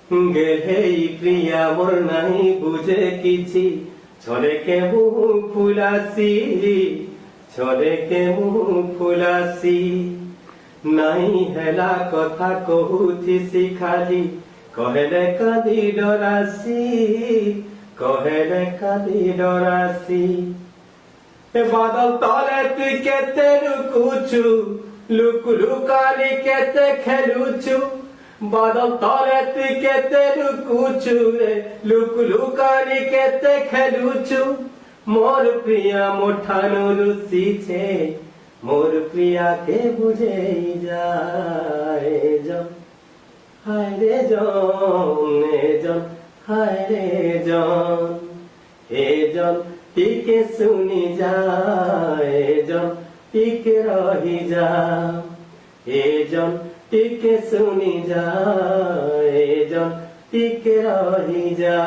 গেলেই প্রিয়া মোর নাই বুঝে কিছু ছলে কে মুখ ফুলাসি ছলে কে মুখ ফুলাসি নাই হেলা কথা কহুথিসি খালি কহেলে কাঁদি ডরাসি কহেলে কাঁদি ডরাসি বাদল তলে তুই কেতে লুকুচু লুকু লুকানি কেতে খেলুচু বাদল তলে তুই কেতে লুকুচু রে লুকু লুকানি কেতে খেলুচু মোর প্রিয়া মোঠানো রুসিছে মোর প্রিয়া কে বুঝে যায় জন হায় রে জন হায় রে জন এ জন টিকে শুনি যায় জন টিকে রহি যা এ জন টিকে শুনি যায় জন টিকে রহি যা।